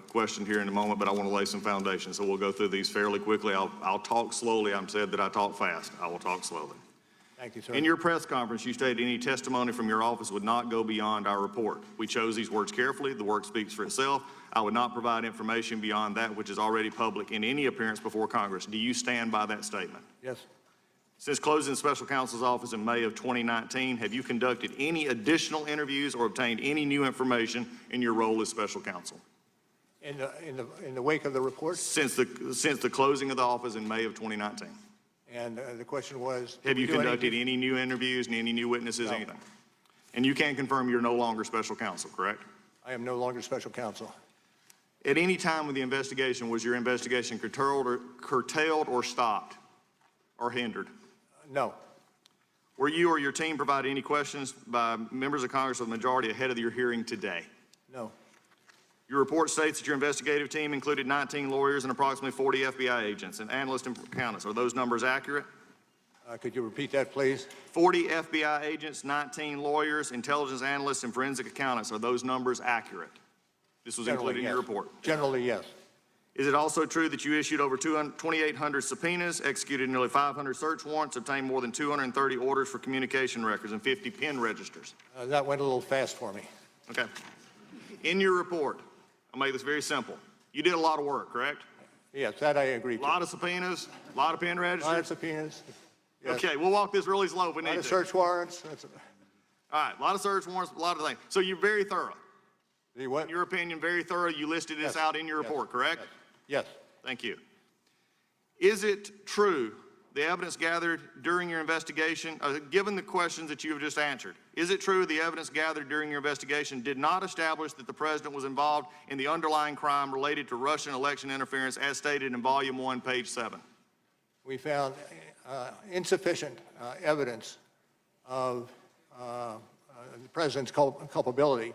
questioned here in a moment, but I want to lay some foundation. So we'll go through these fairly quickly. I'll talk slowly. I'm said that I talk fast. I will talk slowly. Thank you, sir. In your press conference, you stated any testimony from your office would not go beyond our report. We chose these words carefully. The work speaks for itself. I would not provide information beyond that which is already public in any appearance before Congress. Do you stand by that statement? Yes. Since closing the special counsel's office in May of 2019, have you conducted any additional interviews or obtained any new information in your role as special counsel? In the wake of the report? Since the closing of the office in May of 2019. And the question was, have you conducted any new interviews and any new witnesses, no. anything? And you can confirm you're no longer special counsel, correct? I am no longer special counsel. At any time with the investigation, was your investigation curtailed or stopped or hindered? No. Were you or your team provided any questions by members of Congress of the majority ahead of your hearing today? No. Your report states that your investigative team included 19 lawyers and approximately 40 FBI agents and analysts and accountants. Are those numbers accurate? Could you repeat that, please? 40 FBI agents, 19 lawyers, intelligence analysts, and forensic accountants. Are those numbers accurate? This was included in your report. Generally, yes. Is it also true that you issued over 2,800 subpoenas, executed nearly 500 search warrants, obtained more than 230 orders for communication records, and 50 pen registers? That went a little fast for me. Okay. In your report, I'll make this very simple. You did a lot of work, correct? Yes, that I agree. A lot of subpoenas, a lot of pen registers. A lot of subpoenas. Yes. Okay, we'll walk this really slow if we need to. A lot of search warrants. All right, a lot of search warrants, a lot of things. So you're very thorough. What? In your opinion, very thorough. You listed this out in your report, correct? Yes. Thank you. Is it true the evidence gathered during your investigation, given the questions that you have just answered, is it true the evidence gathered during your investigation did not establish that the president was involved in the underlying crime related to Russian election interference as stated in Volume 1, page 7? We found insufficient evidence of the president's culpability.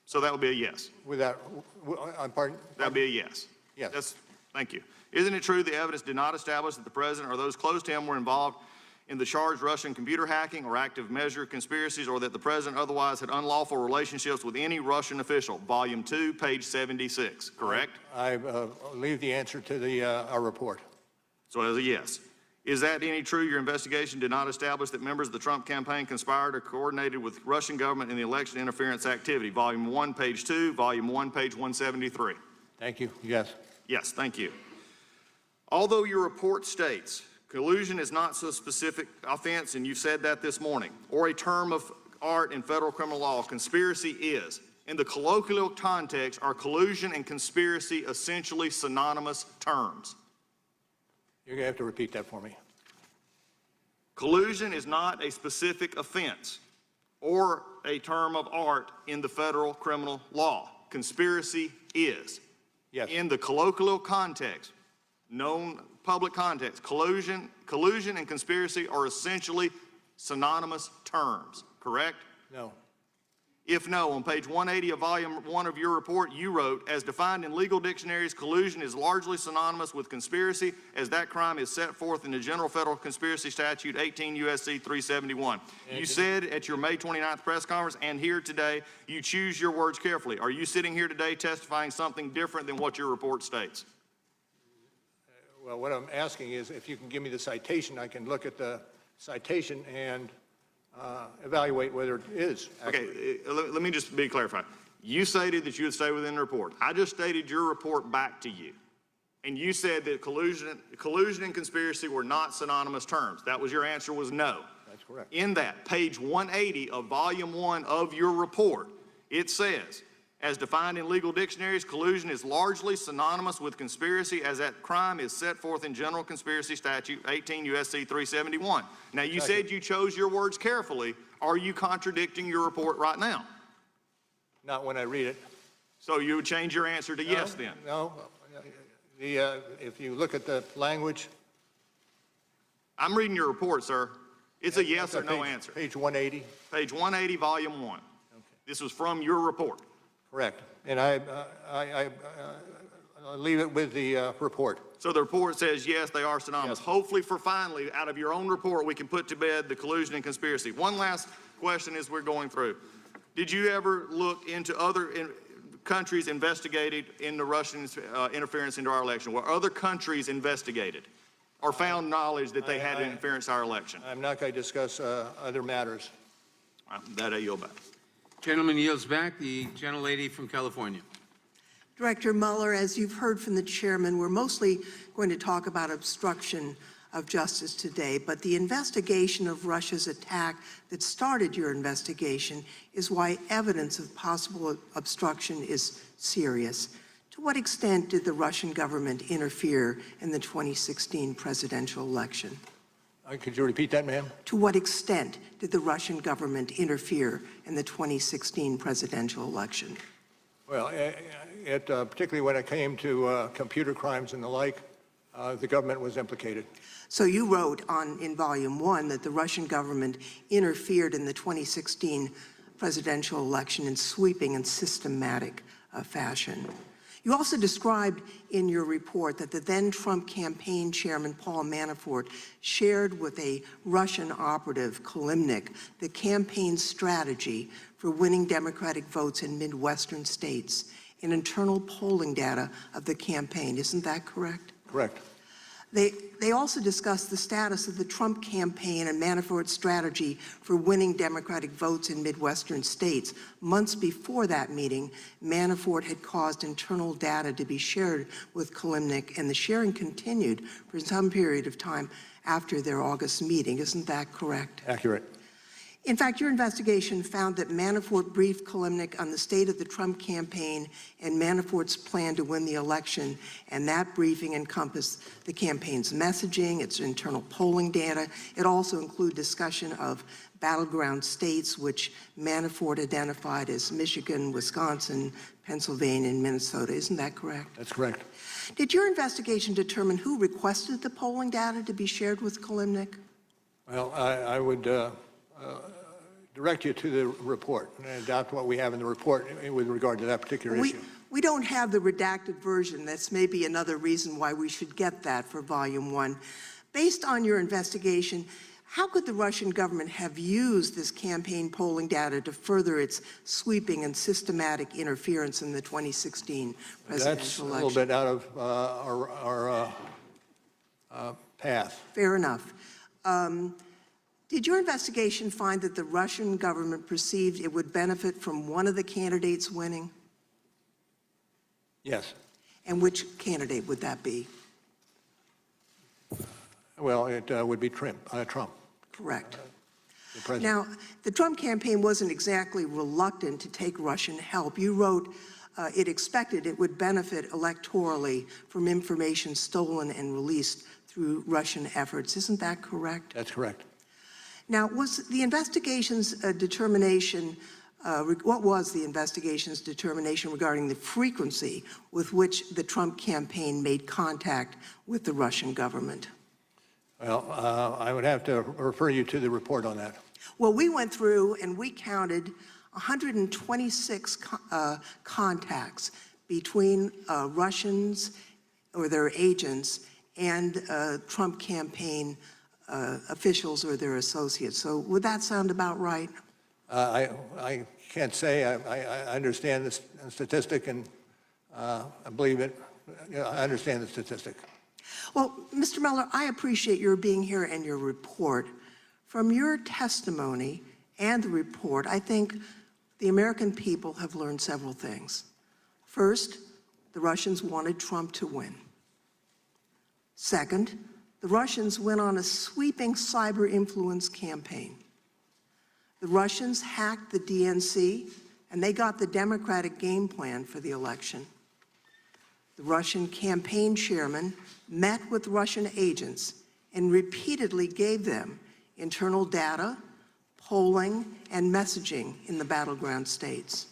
So that would be a yes. Pardon? That would be a yes. Yes. Thank you. Isn't it true the evidence did not establish that the president or those close to him were involved in the charged Russian computer hacking or active measure conspiracies, or that the president otherwise had unlawful relationships with any Russian official? Volume 2, page 76, correct? I leave the answer to our report. So as a yes. Is that any true your investigation did not establish that members of the Trump campaign conspired or coordinated with Russian government in the election interference activity? Volume 1, page 2, Volume 1, page 173. Thank you. Yes. Yes, thank you. Although your report states collusion is not so specific offense, and you've said that this morning, or a term of art in federal criminal law, conspiracy is. In the colloquial context, are collusion and conspiracy essentially synonymous terms? You're going to have to repeat that for me. Collusion is not a specific offense or a term of art in the federal criminal law. Conspiracy is. Yes. In the colloquial context, known public context, collusion and conspiracy are essentially synonymous terms, correct? No. If no, on page 180 of volume 1 of your report, you wrote, as defined in legal dictionaries, collusion is largely synonymous with conspiracy, as that crime is set forth in the General Federal Conspiracy Statute 18 U.S.C. 371. You said at your May 29th press conference and here today, you choose your words carefully. Are you sitting here today testifying something different than what your report states? Well, what I'm asking is if you can give me the citation, I can look at the citation and evaluate whether it is accurate. Okay, let me just be clarified. You stated that you would stay within the report. I just stated your report back to you. And you said that collusion and conspiracy were not synonymous terms. That was your answer, was no. That's correct. In that, page 180 of volume 1 of your report, it says, as defined in legal dictionaries, collusion is largely synonymous with conspiracy, as that crime is set forth in General Conspiracy Statute 18 U.S.C. 371. Now, you said you chose your words carefully. Are you contradicting your report right now? Not when I read it. So you would change your answer to yes then? No. If you look at the language. I'm reading your report, sir. It's a yes or no answer. Page 180. Page 180, volume 1. Okay. This was from your report. Correct. And I leave it with the report. So the report says, yes, they are synonymous. Yes. Hopefully, for finally, out of your own report, we can put to bed the collusion and conspiracy. One last question as we're going through. Did you ever look into other countries investigated in the Russian interference into our election? Were other countries investigated or found knowledge that they had interference in our election? I'm not going to discuss other matters. That I yield back. Gentleman yields back. The gentlelady from California. Director Mueller, as you've heard from the chairman, we're mostly going to talk about obstruction of justice today, but the investigation of Russia's attack that started your investigation is why evidence of possible obstruction is serious. To what extent did the Russian government interfere in the 2016 presidential election? Could you repeat that, ma'am? To what extent did the Russian government interfere in the 2016 presidential election? Well, particularly when it came to computer crimes and the like, the government was implicated. So you wrote in Volume 1 that the Russian government interfered in the 2016 presidential election in sweeping and systematic fashion. You also described in your report that the then Trump campaign chairman, Paul Manafort, shared with a Russian operative, Kilimnik, the campaign strategy for winning Democratic votes in Midwestern states and internal polling data of the campaign. Isn't that correct? Correct. They also discussed the status of the Trump campaign and Manafort's strategy for winning Democratic votes in Midwestern states. Months before that meeting, Manafort had caused internal data to be shared with Kilimnik, and the sharing continued for some period of time after their August meeting. Isn't that correct? Accurate. In fact, your investigation found that Manafort briefed Kilimnik on the state of the Trump campaign and Manafort's plan to win the election, and that briefing encompassed the campaign's messaging, its internal polling data. It also included discussion of battleground states, which Manafort identified as Michigan, Wisconsin, Pennsylvania, and Minnesota. Isn't that correct? That's correct. Did your investigation determine who requested the polling data to be shared with Kilimnik? Well, I would direct you to the report and adopt what we have in the report with regard to that particular issue. We don't have the redacted version. That's maybe another reason why we should get that for Volume 1. Based on your investigation, how could the Russian government have used this campaign polling data to further its sweeping and systematic interference in the 2016 presidential election? That's a little bit out of our path. Fair enough. Did your investigation find that the Russian government perceived it would benefit from one of the candidates winning? Yes. And which candidate would that be? Well, it would be Trump. Correct. The president. Now, the Trump campaign wasn't exactly reluctant to take Russian help. You wrote it expected it would benefit electorally from information stolen and released through Russian efforts. Isn't that correct? That's correct. Now, was the investigation's determination, what was the investigation's determination regarding the frequency with which the Trump campaign made contact with the Russian government? Well, I would have to refer you to the report on that. Well, we went through and we counted 126 contacts between Russians or their agents and Trump campaign officials or their associates. So would that sound about right? I can't say. I understand the statistic, and I believe it. I understand the statistic. Well, Mr. Mueller, I appreciate your being here and your report. From your testimony and the report, I think the American people have learned several things. First, the Russians wanted Trump to win. Second, the Russians went on a sweeping cyber influence campaign. The Russians hacked the DNC, and they got the Democratic game plan for the election. The Russian campaign chairman met with Russian agents and repeatedly gave them internal data, polling, and messaging in the battleground states.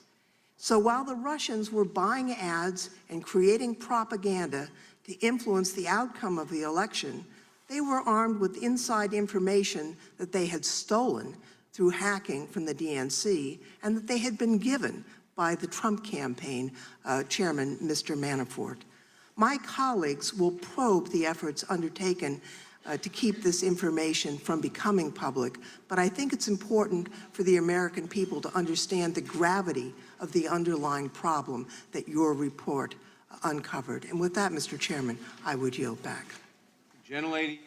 So while the Russians were buying ads and creating propaganda to influence the outcome of the election, they were armed with inside information that they had stolen through hacking from the DNC and that they had been given by the Trump campaign chairman, Mr. Manafort. My colleagues will probe the efforts undertaken to keep this information from becoming public, but I think it's important for the American people to understand the gravity of the underlying problem that your report uncovered. And with that, Mr. Chairman, I would yield back. Gentlelady.